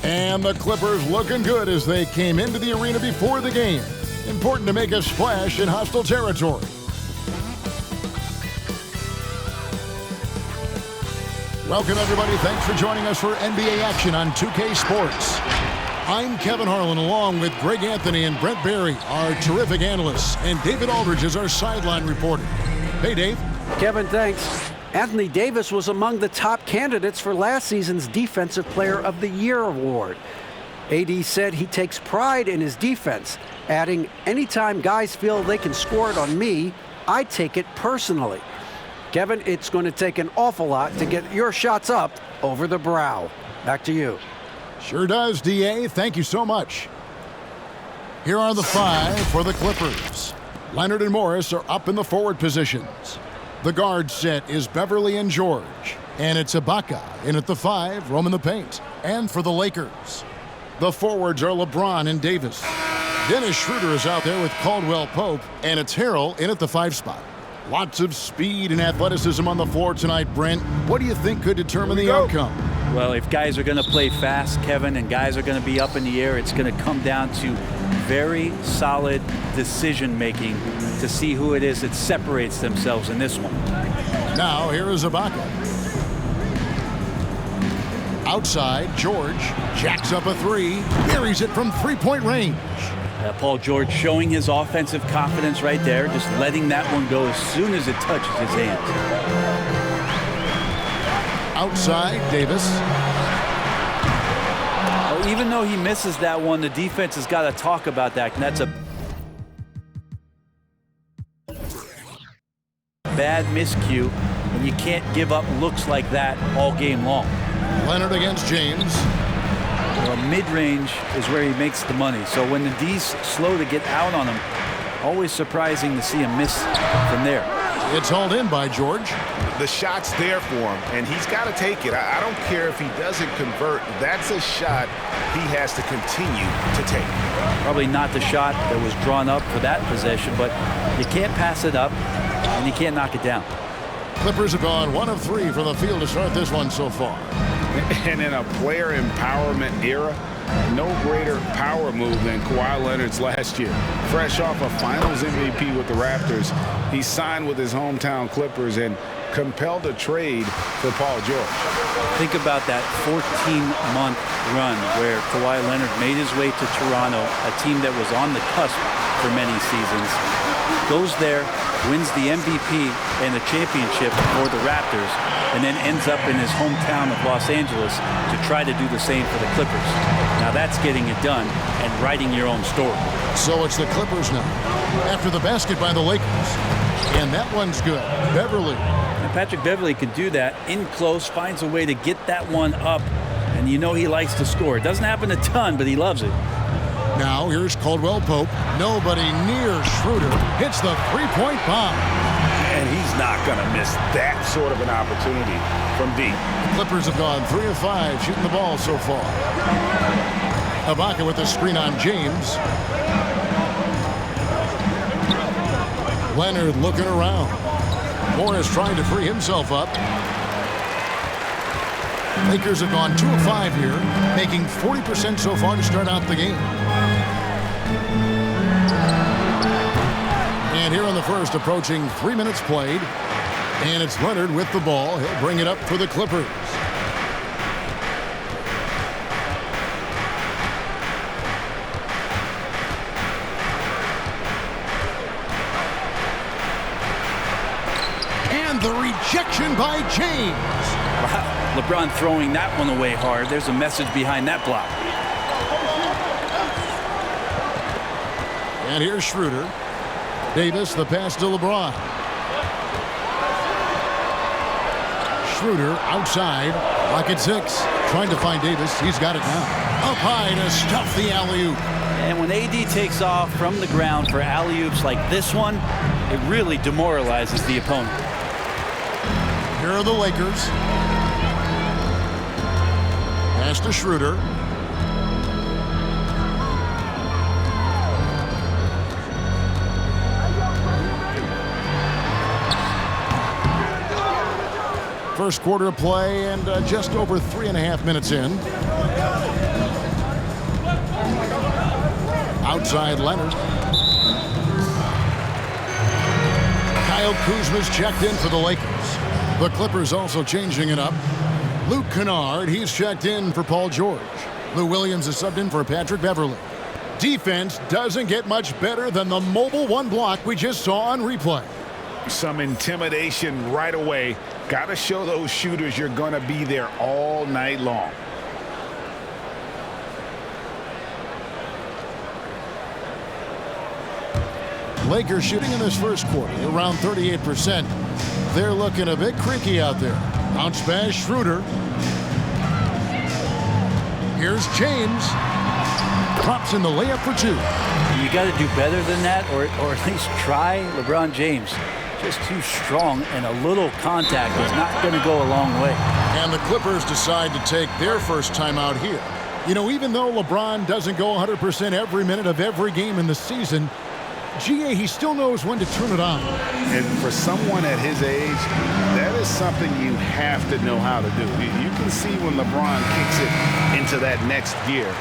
And the Clippers looking good as they came into the arena before the game. Important to make a splash in hostile territory. Welcome, everybody. Thanks for joining us for NBA action on 2K Sports. I'm Kevin Harlan, along with Greg Anthony and Brent Barry, our terrific analysts, and David Aldridge is our sideline reporter. Hey, Dave. Kevin, thanks. Anthony Davis was among the top candidates for last season's Defensive Player of the Year award. AD said he takes pride in his defense, adding, "Anytime guys feel they can score it on me, I take it personally." Kevin, it's going to take an awful lot to get your shots up over the brow. Back to you. Sure does, DA. Thank you so much. Here are the five for the Clippers. Leonard and Morris are up in the forward positions. The guard set is Beverly and George. And it's Ibaka in at the 5, roaming the paint. And for the Lakers, the forwards are LeBron and Davis. Dennis Schroeder is out there with Caldwell Pope. And it's Harrell in at the 5 spot. Lots of speed and athleticism on the floor tonight, Brent. What do you think could determine the outcome? Well, if guys are going to play fast, Kevin, and guys are going to be up in the air, it's going to come down to very solid decision-making to see who it is that separates themselves in this one. Now, here is Ibaka. Outside, George jacks up a 3, buries it from three-point range. Paul George showing his offensive confidence right there, just letting that one go as soon as it touches his hands. Outside, Davis. Well, even though he misses that one, the defense has got to talk about that, and that's a bad miscue, and you can't give up looks like that all game long. Leonard against James. Well, mid-range is where he makes the money. So when the D's slow to get out on him, always surprising to see him miss from there. It's hauled in by George. The shot's there for him, and he's got to take it. I don't care if he doesn't convert. That's a shot he has to continue to take. Probably not the shot that was drawn up for that possession, but you can't pass it up, and you can't knock it down. Clippers have gone 1 of 3 from the field to start this one so far. And in a player empowerment era, no greater power move than Kawhi Leonard's last year. Fresh off a Finals MVP with the Raptors, he signed with his hometown Clippers and compelled a trade for Paul George. Think about that 14-month run where Kawhi Leonard made his way to Toronto, a team that was on the cusp for many seasons. Goes there, wins the MVP and the championship for the Raptors, and then ends up in his hometown of Los Angeles to try to do the same for the Clippers. Now that's getting it done and writing your own story. So it's the Clippers now, after the basket by the Lakers. And that one's good. Beverly. And Patrick Beverly could do that in close, finds a way to get that one up, and you know he likes to score. It doesn't happen a ton, but he loves it. Now here's Caldwell Pope. Nobody near Schroeder. Hits the three-point bomb. And he's not going to miss that sort of an opportunity from deep. The Clippers have gone 3 of 5 shooting the ball so far. Ibaka with the screen on James. Leonard looking around. Morris trying to free himself up. Lakers have gone 2 of 5 here, making 40% so far to start out the game. And here on the first, approaching 3 minutes played. And it's Leonard with the ball. He'll bring it up for the Clippers. And the rejection by James. Wow. LeBron throwing that one away hard. There's a message behind that block. And here's Schroeder. Davis, the pass to LeBron. Schroeder outside, pocket 6. Trying to find Davis. He's got it now. Up high to stuff the alley-oop. And when AD takes off from the ground for alley-oops like this one, it really demoralizes the opponent. Here are the Lakers. Pass to Schroeder. First quarter of play and just over 3.5 minutes in. Outside Leonard. Kyle Kuzma's checked in for the Lakers. The Clippers also changing it up. Luke Kennard, he's checked in for Paul George. Lou Williams is subbed in for Patrick Beverley. Defense doesn't get much better than the mobile one block we just saw on replay. Some intimidation right away. Got to show those shooters you're going to be there all night long. Lakers shooting in this first quarter around 38%. They're looking a bit creaky out there. Bounce pass, Schroeder. Here's James. Drops in the layup for two. You got to do better than that, or at least try. LeBron James, just too strong, and a little contact is not going to go a long way. And the Clippers decide to take their first timeout here. You know, even though LeBron doesn't go 100% every minute of every game in the season, GA, he still knows when to turn it on. And for someone at his age, that is something you have to know how to do. You can see when LeBron kicks it into that next gear.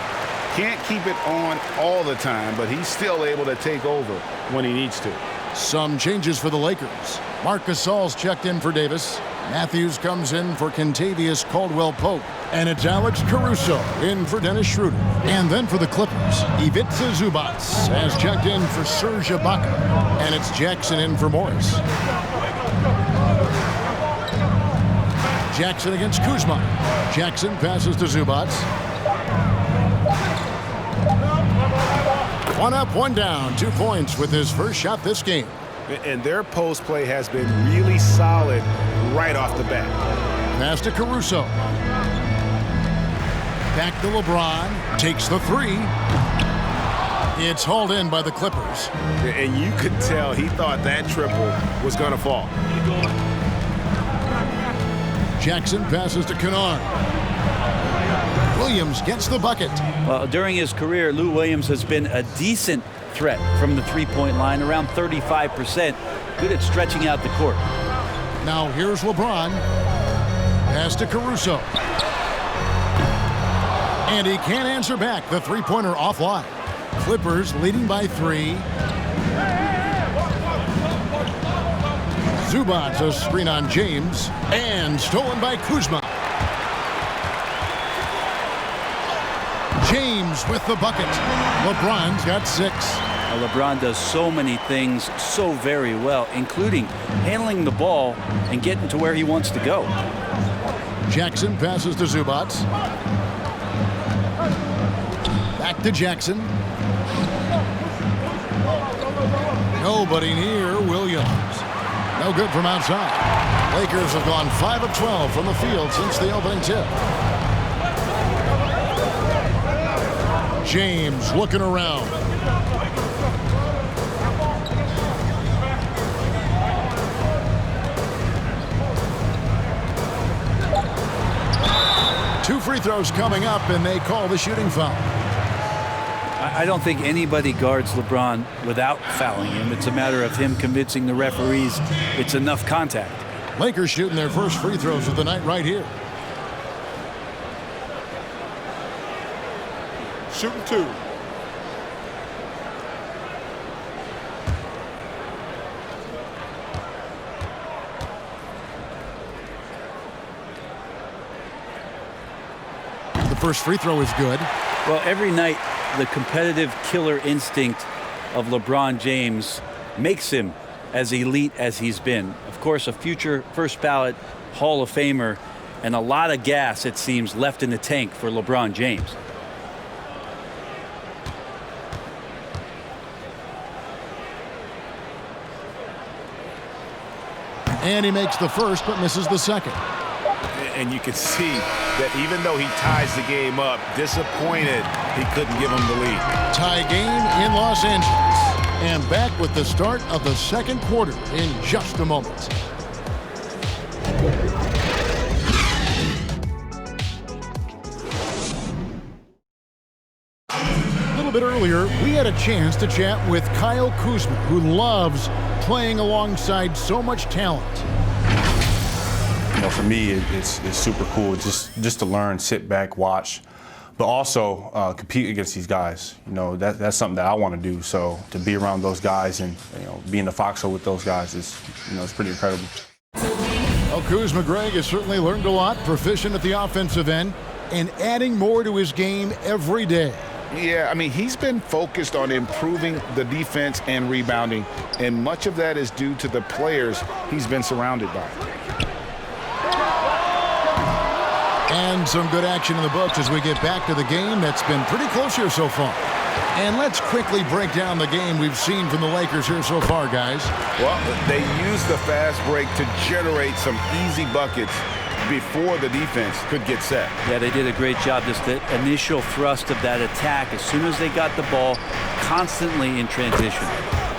Can't keep it on all the time, but he's still able to take over when he needs to. Some changes for the Lakers. Marc Gasol's checked in for Davis. Matthews comes in for Kentavious Caldwell-Pope. And it's Alex Caruso in for Dennis Schroeder. And then for the Clippers, Ivica Zubac has checked in for Serge Ibaka. And it's Jackson in for Morris. Jackson against Kuzma. Jackson passes to Zubac. One up, one down. 2 points with his first shot this game. And their post play has been really solid right off the bat. Pass to Caruso. Back to LeBron. Takes the three. It's hauled in by the Clippers. And you could tell he thought that triple was going to fall. Jackson passes to Kennard. Williams gets the bucket. Well, during his career, Lou Williams has been a decent threat from the three-point line, around 35%. Good at stretching out the court. Now here's LeBron. Pass to Caruso. And he can't answer back. The three-pointer offline. Clippers leading by 3. Zubac, a screen on James. And stolen by Kuzma. James with the bucket. LeBron's got 6. LeBron does so many things so very well, including handling the ball and getting to where he wants to go. Jackson passes to Zubac. Back to Jackson. Nobody near Williams. No good from outside. Lakers have gone 5 of 12 from the field since the opening tip. James looking around. Two free throws coming up, and they call the shooting foul. I don't think anybody guards LeBron without fouling him. It's a matter of him convincing the referees it's enough contact. Lakers shooting their first free throws of the night right here. Shooting 2. The first free throw is good. Well, every night, the competitive killer instinct of LeBron James makes him as elite as he's been. Of course, a future first ballot Hall of Famer, and a lot of gas, it seems, left in the tank for LeBron James. And he makes the first, but misses the second. And you can see that even though he ties the game up, disappointed he couldn't give him the lead. Tie game in Los Angeles. And back with the start of the second quarter in just a moment. A little bit earlier, we had a chance to chat with Kyle Kuzma, who loves playing alongside so much talent. You know, for me, it's super cool just to learn, sit back, watch but also compete against these guys. You know, that's something that I want to do. So to be around those guys and, you know, be in the foxhole with those guys is, you know, it's pretty incredible. Well, Kuzma Greg has certainly learned a lot, proficient at the offensive end, and adding more to his game every day. Yeah, I mean, he's been focused on improving the defense and rebounding, and much of that is due to the players he's been surrounded by. And some good action in the books as we get back to the game that's been pretty close here so far. And let's quickly break down the game we've seen from the Lakers here so far, guys. Well, they used the fast break to generate some easy buckets before the defense could get set. Yeah, they did a great job. Just the initial thrust of that attack, as soon as they got the ball, constantly in transition.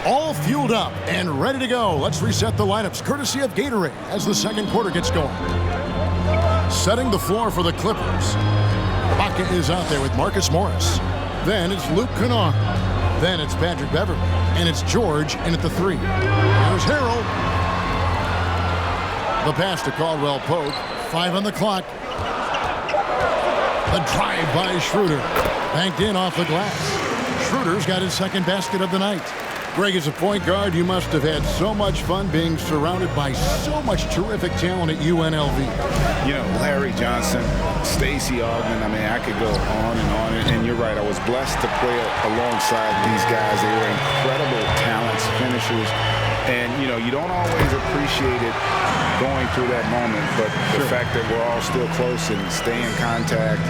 All fueled up and ready to go. Let's reset the lineups, courtesy of Gatorade, as the second quarter gets going. Setting the floor for the Clippers. Baca is out there with Marcus Morris. Then it's Luke Kennard. Then it's Patrick Beverley. And it's George in at the 3. Here's Harrell. The pass to Caldwell Pope. 5 on the clock. The drive by Schroeder. Banked in off the glass. Schroeder's got his second basket of the night. Greg, as a point guard, you must have had so much fun being surrounded by so much terrific talent at UNLV. You know, Larry Johnson, Stacey Augmon, I mean, I could go on and on. And you're right, I was blessed to play alongside these guys. They were incredible talents, finishers. And, you know, you don't always appreciate it going through that moment, but the fact that we're all still close and stay in contact,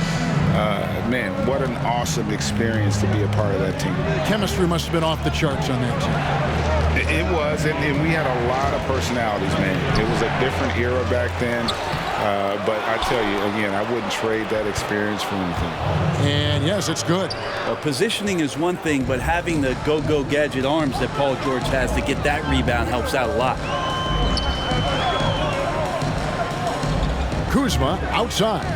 man, what an awesome experience to be a part of that team. Chemistry must have been off the charts on that team. It was, and we had a lot of personalities, man. It was a different era back then, but I tell you, again, I wouldn't trade that experience for anything. And yes, it's good. Well, positioning is one thing, but having the go-go gadget arms that Paul George has to get that rebound helps out a lot. Kuzma outside.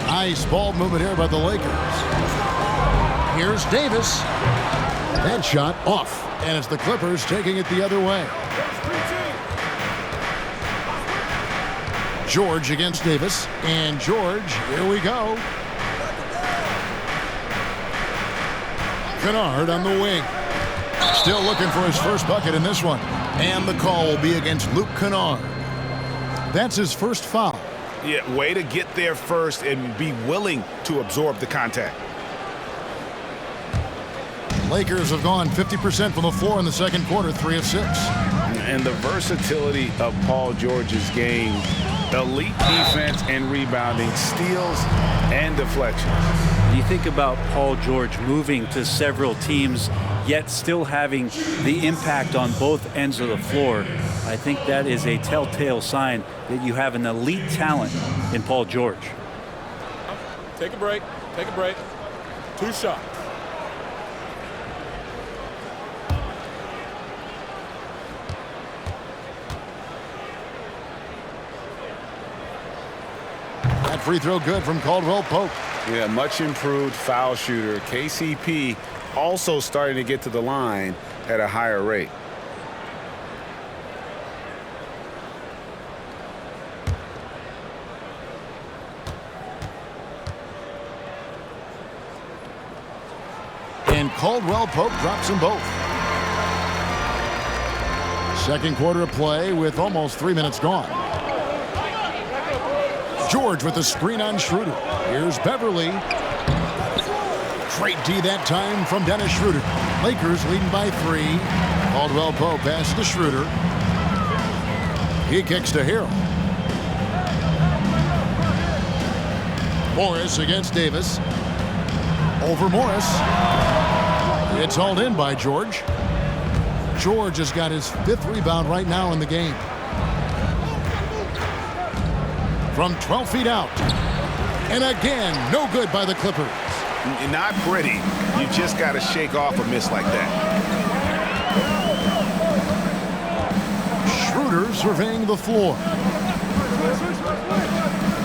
Nice ball movement here by the Lakers. Here's Davis. That shot off, and it's the Clippers taking it the other way. George against Davis, and George, here we go. Kennard on the wing. Still looking for his first bucket in this one, and the call will be against Luke Kennard. That's his first foul. Yeah, way to get there first and be willing to absorb the contact. Lakers have gone 50% from the floor in the second quarter, 3 of 6. And the versatility of Paul George's game, elite defense and rebounding, steals and deflections. You think about Paul George moving to several teams, yet still having the impact on both ends of the floor. I think that is a telltale sign that you have an elite talent in Paul George. Take a break. Take a break. 2 shots. That free throw good from Caldwell Pope. Yeah, much improved foul shooter. KCP also starting to get to the line at a higher rate. And Caldwell Pope drops them both. Second quarter of play with almost 3 minutes gone. George with the screen on Schroeder. Here's Beverley. Great D that time from Dennis Schroeder. Lakers leading by 3. Caldwell Pope passes to Schroeder. He kicks to Harrell. Morris against Davis. Over Morris. It's hauled in by George. George has got his 5th rebound right now in the game. From 12 feet out. And again, no good by the Clippers. Not pretty. You just got to shake off a miss like that. Schroeder surveying the floor.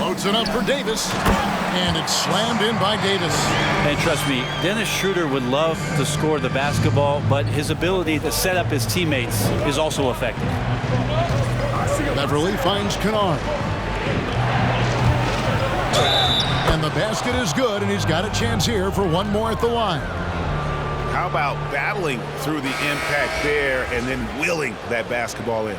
Loads it up for Davis. And it's slammed in by Davis. And trust me, Dennis Schroeder would love to score the basketball, but his ability to set up his teammates is also effective. Beverley finds Kennard. And the basket is good, and he's got a chance here for one more at the line. How about battling through the impact there and then wheeling that basketball in?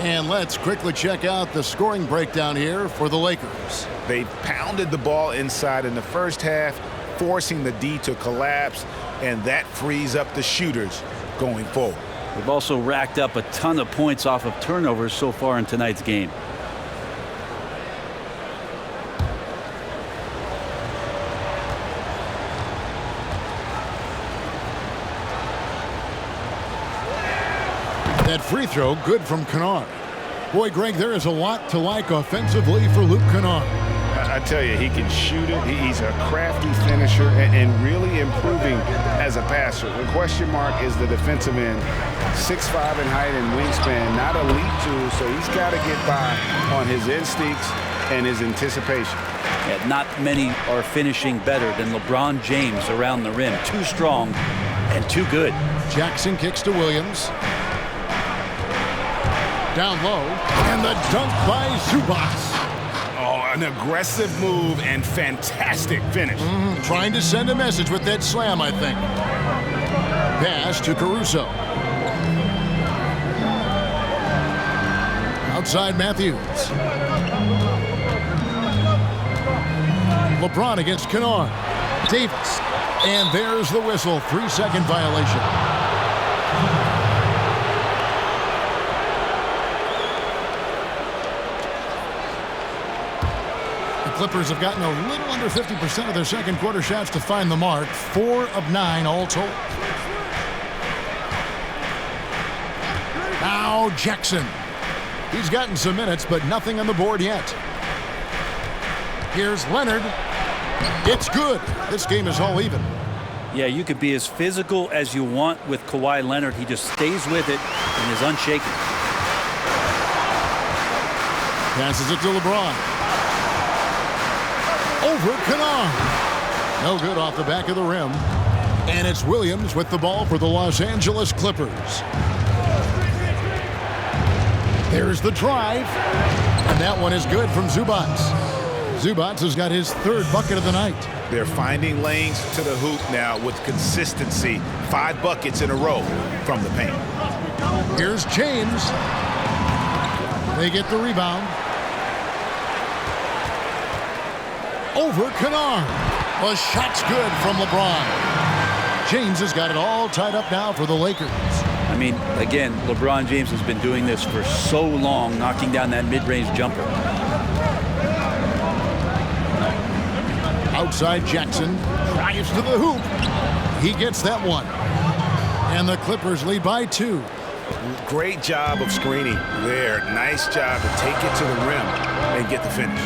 And let's quickly check out the scoring breakdown here for the Lakers. They pounded the ball inside in the first half, forcing the D to collapse, and that frees up the shooters going forward. They've also racked up a ton of points off of turnovers so far in tonight's game. That free throw, good from Kennard. Boy, Greg, there is a lot to like offensively for Luke Kennard. I tell you, he can shoot it. He's a crafty finisher and really improving as a passer. The question mark is the defensive end. 6'5" in height and wingspan, not elite too, so he's got to get by on his instincts and his anticipation. Yeah, not many are finishing better than LeBron James around the rim. Too strong and too good. Jackson kicks to Williams. Down low, and the dunk by Zubac. Oh, an aggressive move and fantastic finish. Trying to send a message with that slam, I think. Pass to Caruso. Outside Matthews. LeBron against Kennard. Davis. And there's the whistle. 3-second violation. Clippers have gotten a little under 50% of their second quarter shots to find the mark. 4 of 9 all told. Now Jackson. He's gotten some minutes, but nothing on the board yet. Here's Leonard. It's good. This game is all even. Yeah, you could be as physical as you want with Kawhi Leonard. He just stays with it and is unshaken. Passes it to LeBron. Over Kennard. No good off the back of the rim. And it's Williams with the ball for the Los Angeles Clippers. There's the drive. And that one is good from Zubac. Zubac has got his third bucket of the night. They're finding lanes to the hoop now with consistency. 5 buckets in a row from the paint. Here's James. They get the rebound. Over Kennard. The shot's good from LeBron. James has got it all tied up now for the Lakers. I mean, again, LeBron James has been doing this for so long, knocking down that mid-range jumper. Outside Jackson. Drives to the hoop. He gets that one. And the Clippers lead by 2. Great job of screening there. Nice job to take it to the rim and get the finish.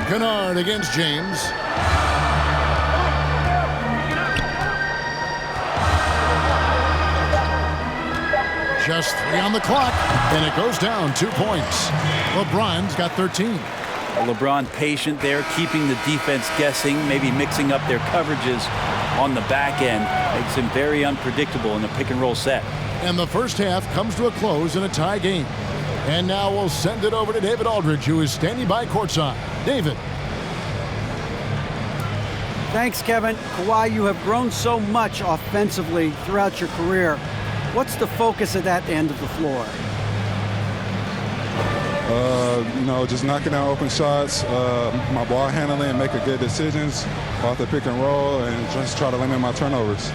Kennard against James. Just 3 on the clock, and it goes down 2 points. LeBron's got 13. LeBron patient there, keeping the defense guessing, maybe mixing up their coverages on the back end. Makes him very unpredictable in the pick-and-roll set. And the first half comes to a close in a tie game. And now we'll send it over to David Aldridge, who is standing by courtside. David. Thanks, Kevin. Kawhi, you have grown so much offensively throughout your career. What's the focus of that end of the floor? Just knocking down open shots, my ball handling, making good decisions off the pick and roll, and just try to limit my turnovers.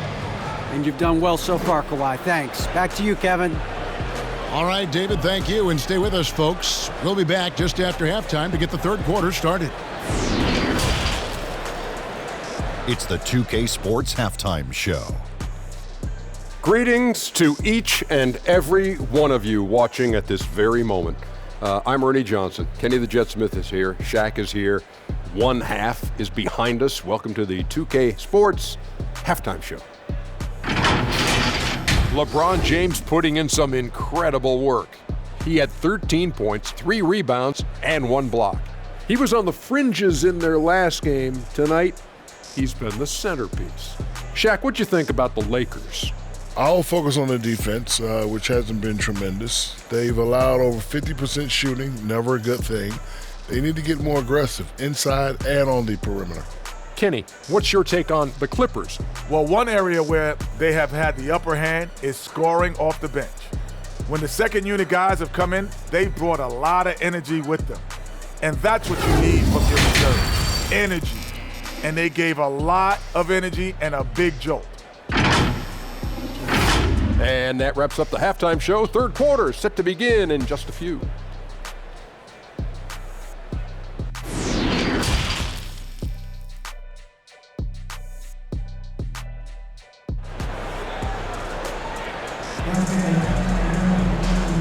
And you've done well so far, Kawhi. Thanks. Back to you, Kevin. All right, David, thank you. And stay with us, folks. We'll be back just after halftime to get the third quarter started. It's the 2K Sports Halftime Show. Greetings to each and every one of you watching at this very moment. I'm Ernie Johnson. Kenny the Jet Smith is here. Shaq is here. One half is behind us. Welcome to the 2K Sports Halftime Show. LeBron James putting in some incredible work. He had 13 points, 3 rebounds, and 1 block. He was on the fringes in their last game. Tonight, he's been the centerpiece. Shaq, what'd you think about the Lakers? I'll focus on the defense, which hasn't been tremendous. They've allowed over 50% shooting, never a good thing. They need to get more aggressive inside and on the perimeter. Kenny, what's your take on the Clippers? Well, one area where they have had the upper hand is scoring off the bench. When the second unit guys have come in, they've brought a lot of energy with them. And that's what you need from your reserves, energy. And they gave a lot of energy and a big jolt. And that wraps up the halftime show. Third quarter set to begin in just a few.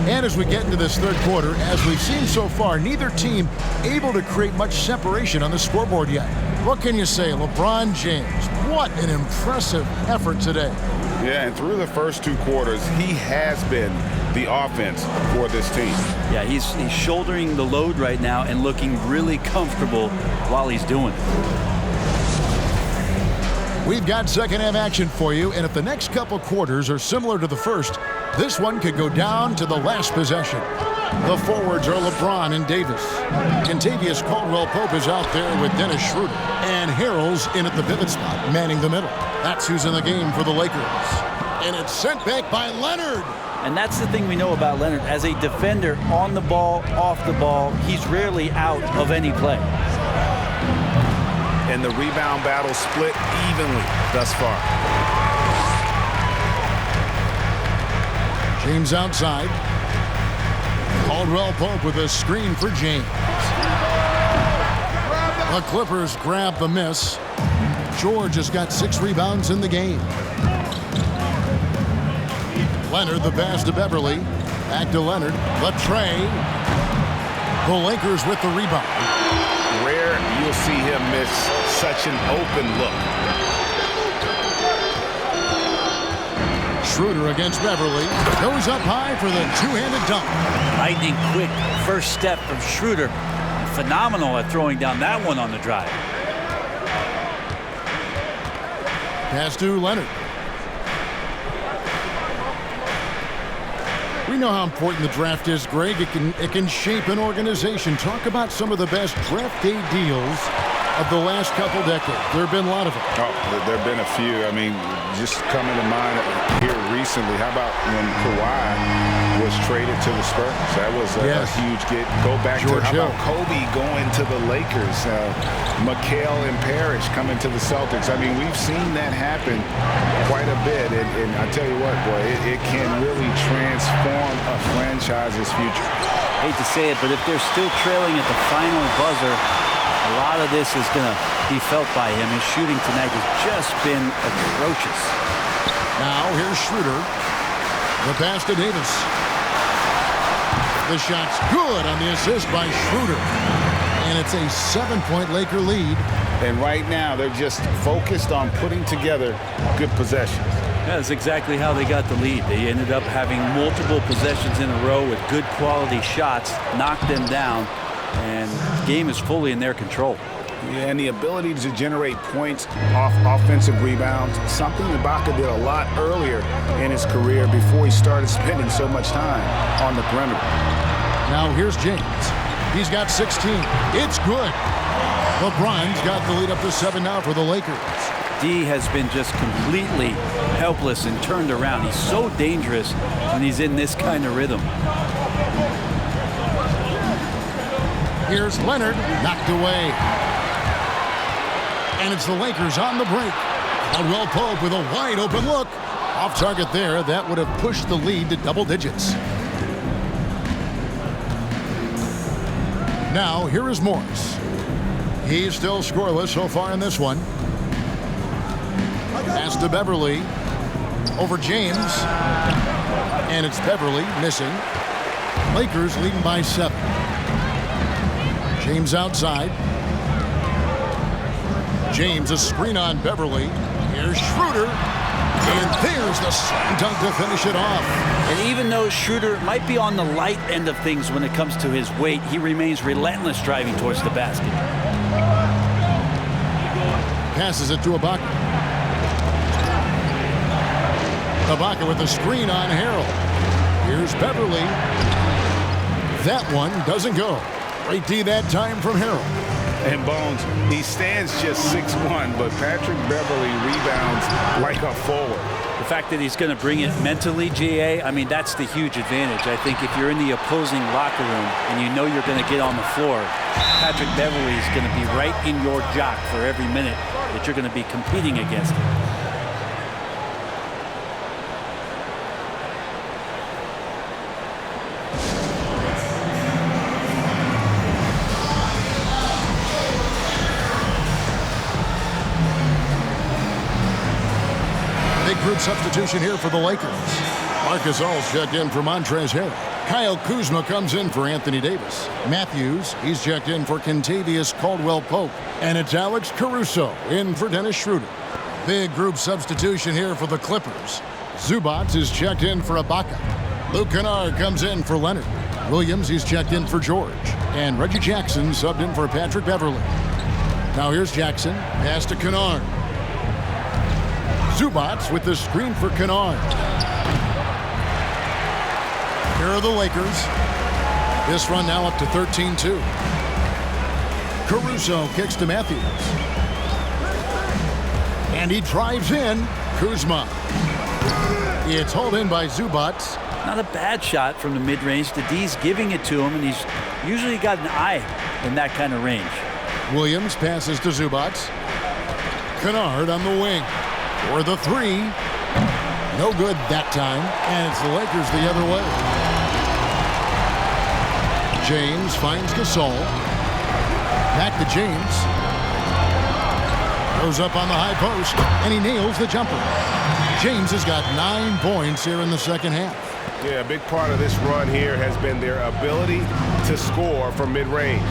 And as we get into this third quarter, as we've seen so far, neither team able to create much separation on the scoreboard yet. What can you say, LeBron James? What an impressive effort today. Yeah, and through the first two quarters, he has been the offense for this team. Yeah, he's shouldering the load right now and looking really comfortable while he's doing it. We've got second half action for you, and if the next couple quarters are similar to the first, this one could go down to the last possession. The forwards are LeBron and Davis. Kentavious Caldwell-Pope is out there with Dennis Schroeder. And Harrell's in at the pivot spot, manning the middle. That's who's in the game for the Lakers. And it's sent back by Leonard. And that's the thing we know about Leonard. As a defender, on the ball, off the ball, he's rarely out of any play. And the rebound battle split evenly thus far. James outside. Caldwell-Pope with a screen for James. The Clippers grab the miss. George has got 6 rebounds in the game. Leonard, the pass to Beverly. Back to Leonard. The tray. The Lakers with the rebound. Rare you'll see him miss such an open look. Schroeder against Beverly. Goes up high for the two-handed dunk. Lightning quick first step from Schroeder. Phenomenal at throwing down that one on the drive. Pass to Leonard. We know how important the draft is, Greg. It can shape an organization. Talk about some of the best draft day deals of the last couple decades. There have been a lot of them. Oh, there have been a few. I mean, just coming to mind here recently, how about when Kawhi was traded to the Spurs? That was a huge get. Go back George to, how Hill. about Kobe going to the Lakers? McHale and Parrish coming to the Celtics. I mean, we've seen that happen quite a bit. And I tell you what, boy, it can really transform a franchise's future. Hate to say it, but if they're still trailing at the final buzzer, a lot of this is going to be felt by him. His shooting tonight has just been atrocious. Now here's Schroeder. The pass to Davis. The shot's good on the assist by Schroeder. And it's a 7-point Laker lead. And right now, they're just focused on putting together good possessions. Yeah, that's exactly how they got the lead. They ended up having multiple possessions in a row with good quality shots, knocked them down, and the game is fully in their control. Yeah, and the ability to generate points off offensive rebounds, something Ibaka did a lot earlier in his career before he started spending so much time on the perimeter. Now here's James. He's got 16. It's good. LeBron's got the lead up to 7 now for the Lakers. D has been just completely helpless and turned around. He's so dangerous when he's in this kind of rhythm. Here's Leonard, knocked away. And it's the Lakers on the break. Caldwell-Pope with a wide open look. Off target there. That would have pushed the lead to double digits. Now, here is Morris. He's still scoreless so far in this one. Pass to Beverly. Over James. And it's Beverly missing. Lakers leading by 7. James outside. James, a screen on Beverly. Here's Schroeder. And there's the slam dunk to finish it off. And even though Schroeder might be on the light end of things when it comes to his weight, he remains relentless driving towards the basket. Passes it to Ibaka. Ibaka with the screen on Harrell. Here's Beverly. That one doesn't go. Great D that time from Harrell. And Bones, he stands just 6'1", but Patrick Beverly rebounds like a forward. The fact that he's going to bring it mentally, GA, I mean, that's the huge advantage. I think if you're in the opposing locker room and you know you're going to get on the floor, Patrick Beverly is going to be right in your jock for every minute that you're going to be competing against him. Group substitution here for the Lakers. Marcus All's checked in for Montrezl Harrell. Kyle Kuzma comes in for Anthony Davis. Matthews, he's checked in for Kentavious Caldwell-Pope. And it's Alex Caruso in for Dennis Schroeder. Big group substitution here for the Clippers. Zubac is checked in for Ibaka. Luke Kennard comes in for Leonard. Williams, he's checked in for George. And Reggie Jackson subbed in for Patrick Beverly. Now here's Jackson. Pass to Kennard. Zubac with the screen for Kennard. Here are the Lakers. This run now up to 13-2. Caruso kicks to Matthews. And he drives in. Kuzma. It's hauled in by Zubac. Not a bad shot from the mid-range. The D's giving it to him, and he's usually got an eye in that kind of range. Williams passes to Zubac. Kennard on the wing. For the three. No good that time. And it's the Lakers the other way. James finds Gasol. Back to James. Goes up on the high post. And he nails the jumper. James has got 9 points here in the second half. Yeah, a big part of this run here has been their ability to score from mid-range.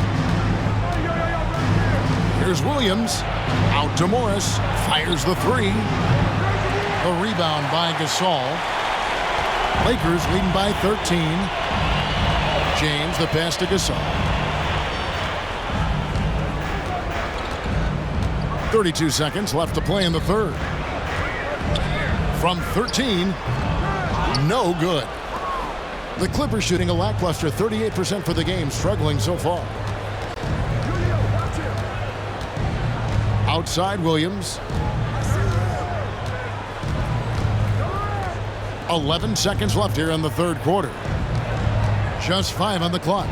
Here's Williams. Out to Morris. Fires the three. A rebound by Gasol. Lakers leading by 13. James the pass to Gasol. 32 seconds left to play in the third. From 13. No good. The Clippers shooting a lackluster 38% for the game, struggling so far. Outside Williams. 11 seconds left here in the third quarter. Just 5 on the clock.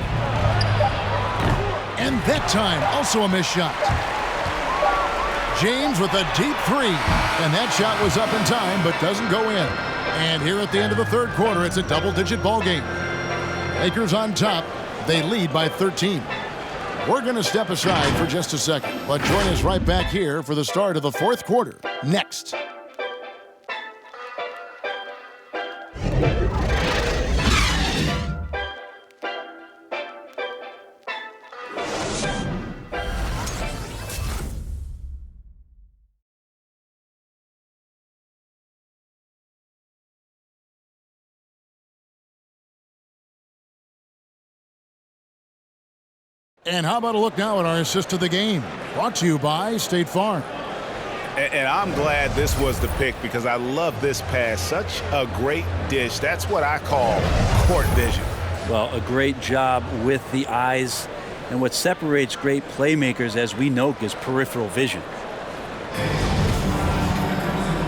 And that time, also a missed shot. James with a deep three. And that shot was up in time, but doesn't go in. And here at the end of the third quarter, it's a double-digit ball game. Lakers on top. They lead by 13. We're going to step aside for just a second, but join us right back here for the start of the fourth quarter. Next. And how about a look now at our assist to the game? Brought to you by State Farm. And I'm glad this was the pick because I love this pass. Such a great dish. That's what I call court vision. Well, a great job with the eyes. And what separates great playmakers, as we know, is peripheral vision.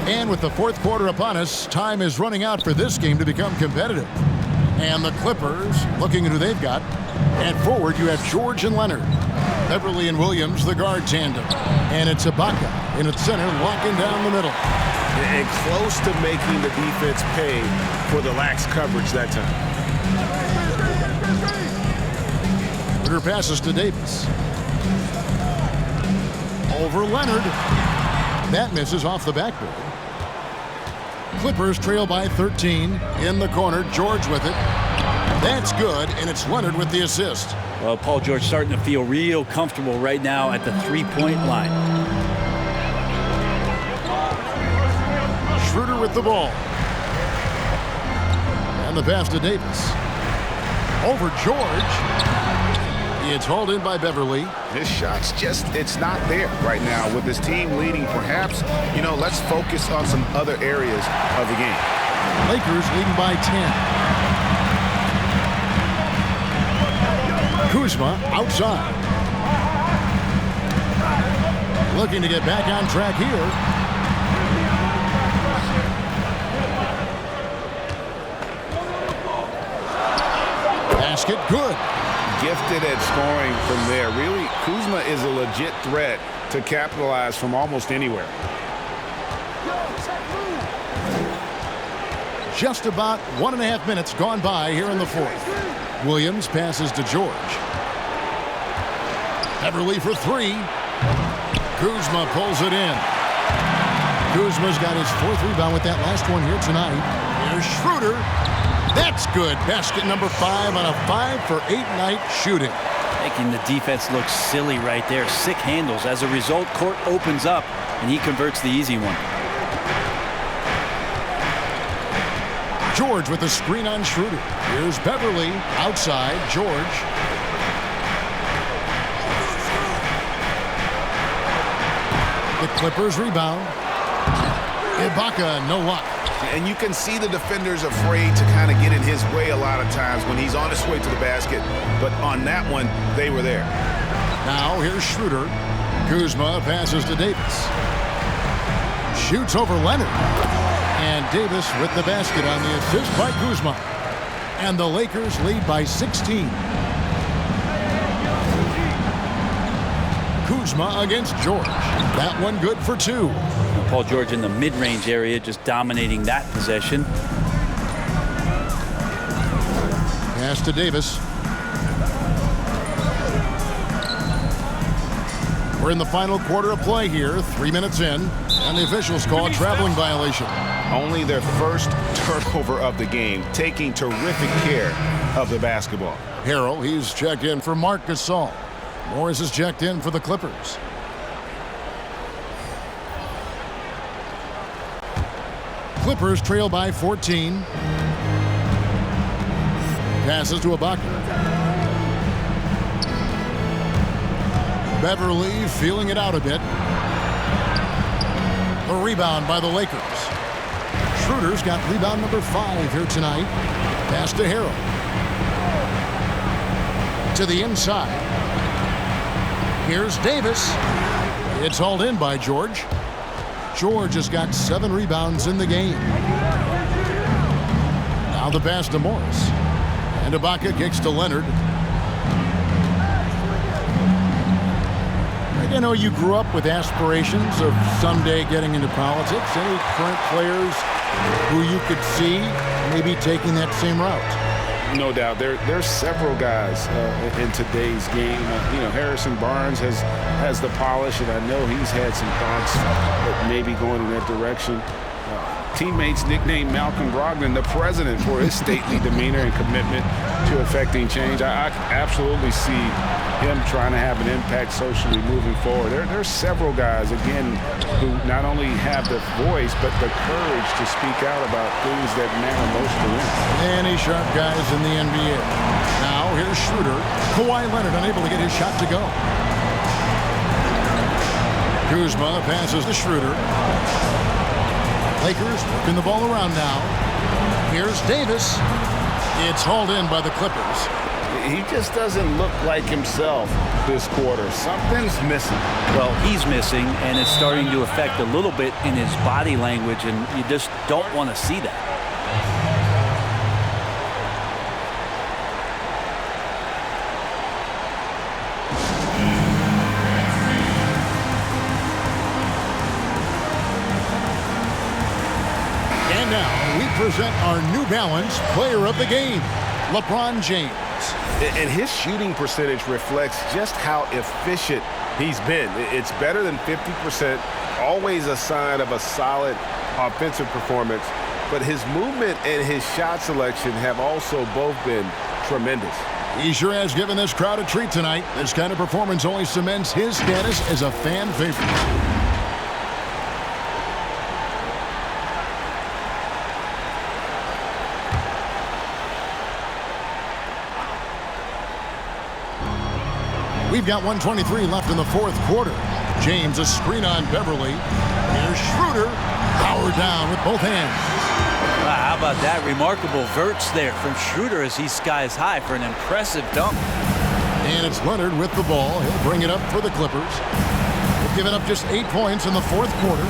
And with the fourth quarter upon us, time is running out for this game to become competitive. And the Clippers, looking at who they've got. At forward, you have George and Leonard. Beverly and Williams, the guard tandem. And it's Ibaka in its center, locking down the middle. And close to making the defense pay for the lax coverage that time. Ritter passes to Davis. Over Leonard. That misses off the backboard. Clippers trail by 13. In the corner, George with it. That's good, and it's Leonard with the assist. Well, Paul George starting to feel real comfortable right now at the three-point line. Schroeder with the ball. And the pass to Davis. Over George. It's hauled in by Beverly. His shots it's not there right now. With his team leading, perhaps, let's focus on some other areas of the game. Lakers leading by 10. Kuzma outside. Looking to get back on track here. Basket good. Gifted at scoring from there. Really, Kuzma is a legit threat to capitalize from almost anywhere. Just about 1.5 minutes gone by here in the fourth. Williams passes to George. Beverly for three. Kuzma pulls it in. Kuzma's got his fourth rebound with that last one here tonight. Here's Schroeder. That's good. Basket number 5 on a 5-for-8 night shooting. Making the defense look silly right there. Sick handles. As a result, court opens up, and he converts the easy one. George with the screen on Schroeder. Here's Beverly outside. George. The Clippers rebound. Ibaka, no luck. And you can see the defenders afraid to kind of get in his way a lot of times when he's on his way to the basket. But on that one, they were there. Now here's Schroeder. Kuzma passes to Davis. Shoots over Leonard. And Davis with the basket on the assist by Kuzma. And the Lakers lead by 16. Kuzma against George. That one good for 2. Paul George in the mid-range area, just dominating that possession. Pass to Davis. We're in the final quarter of play here, 3 minutes in, and the officials call a traveling violation. Only their first turnover of the game, taking terrific care of the basketball. Harrell, he's checked in for Marc Gasol. Morris is checked in for the Clippers. Clippers trail by 14. Passes to Ibaka. Beverly feeling it out a bit. The rebound by the Lakers. Schroeder's got rebound number 5 here tonight. Pass to Harrell. To the inside. Here's Davis. It's hauled in by George. George has got 7 rebounds in the game. Now the pass to Morris. And Ibaka kicks to Leonard. I know you grew up with aspirations of someday getting into politics. Any current players who you could see maybe taking that same route? No doubt. There's several guys in today's game. Harrison Barnes has the polish, and I know he's had some thoughts that maybe going in that direction. Teammates nicknamed Malcolm Brogdon the president for his stately demeanor and commitment to effecting change. I absolutely see him trying to have an impact socially moving forward. There's several guys, again, who not only have the voice, but the courage to speak out about things that matter most to them. Any sharp guys in the NBA. Now here's Schroeder. Kawhi Leonard unable to get his shot to go. Kuzma passes to Schroeder. Lakers working the ball around now. Here's Davis. It's hauled in by the Clippers. He just doesn't look like himself this quarter. Something's missing. Well, he's missing, and it's starting to affect a little bit in his body language, and you just don't want to see that. And now we present our New Balance Player of the Game, LeBron James. And his shooting percentage reflects just how efficient he's been. It's better than 50%, always a sign of a solid offensive performance. But his movement and his shot selection have also both been tremendous. He sure has given this crowd a treat tonight. This kind of performance only cements his status as a fan favorite. We've got 1:23 left in the fourth quarter. James, a screen on Beverly. Here's Schroeder, powered down with both hands. Wow, how about that? Remarkable verts there from Schroeder as he skies high for an impressive dunk. And it's Leonard with the ball. He'll bring it up for the Clippers. They've given up just 8 points in the fourth quarter.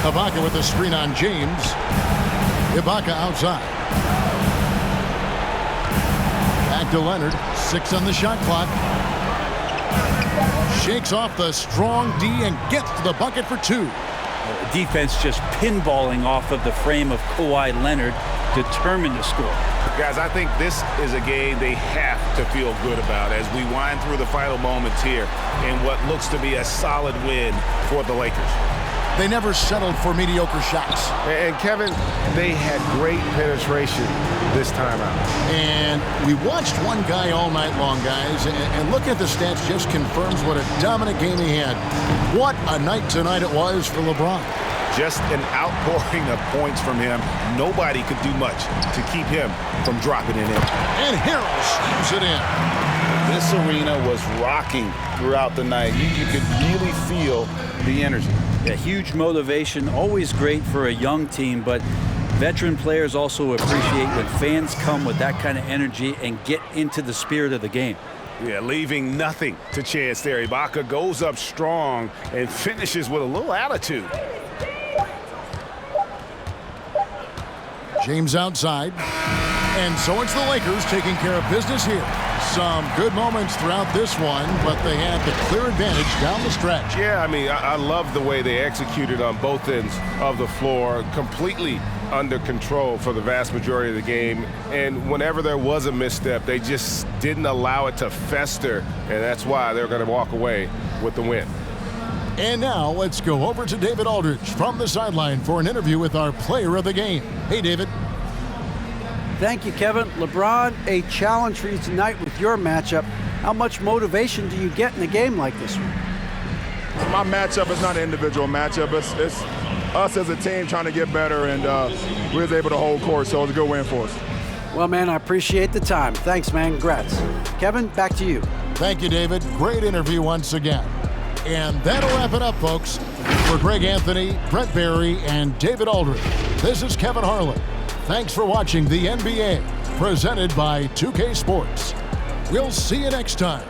Ibaka with the screen on James. Ibaka outside. Back to Leonard. 6 on the shot clock. Shakes off the strong D and gets to the bucket for 2. Defense just pinballing off of the frame of Kawhi Leonard, determined to score. Guys, I think this is a game they have to feel good about as we wind through the final moments here in what looks to be a solid win for the Lakers. They never settled for mediocre shots. And Kevin, they had great penetration this time out. And we watched one guy all night long, guys, and looking at the stats just confirms what a dominant game he had. What a night tonight it was for LeBron. Just an outpouring of points from him. Nobody could do much to keep him from dropping it in. And Harrell slams it in. This arena was rocking throughout the night. You could really feel the energy. A huge motivation, always great for a young team, but veteran players also appreciate when fans come with that kind of energy and get into the spirit of the game. Yeah, leaving nothing to chance there. Ibaka goes up strong and finishes with a little attitude. James outside. And so it's the Lakers taking care of business here. Some good moments throughout this one, but they had the clear advantage down the stretch. Yeah, I mean, I love the way they executed on both ends of the floor, completely under control for the vast majority of the game. And whenever there was a misstep, they just didn't allow it to fester, and that's why they're going to walk away with the win. And now let's go over to David Aldridge from the sideline for an interview with our player of the game. Hey, David. Thank you, Kevin. LeBron, a challenge for you tonight with your matchup. How much motivation do you get in a game like this one? My matchup is not an individual matchup. It's us as a team trying to get better, and we was able to hold court, so it was a good win for us. Well, man, I appreciate the time. Thanks, man. Congrats. Kevin, back to you. Thank you, David. Great interview once again. And that'll wrap it up, folks. For Greg Anthony, Brett Barry, and David Aldridge, this is Kevin Harlan. Thanks for watching the NBA, presented by 2K Sports. We'll see you next time.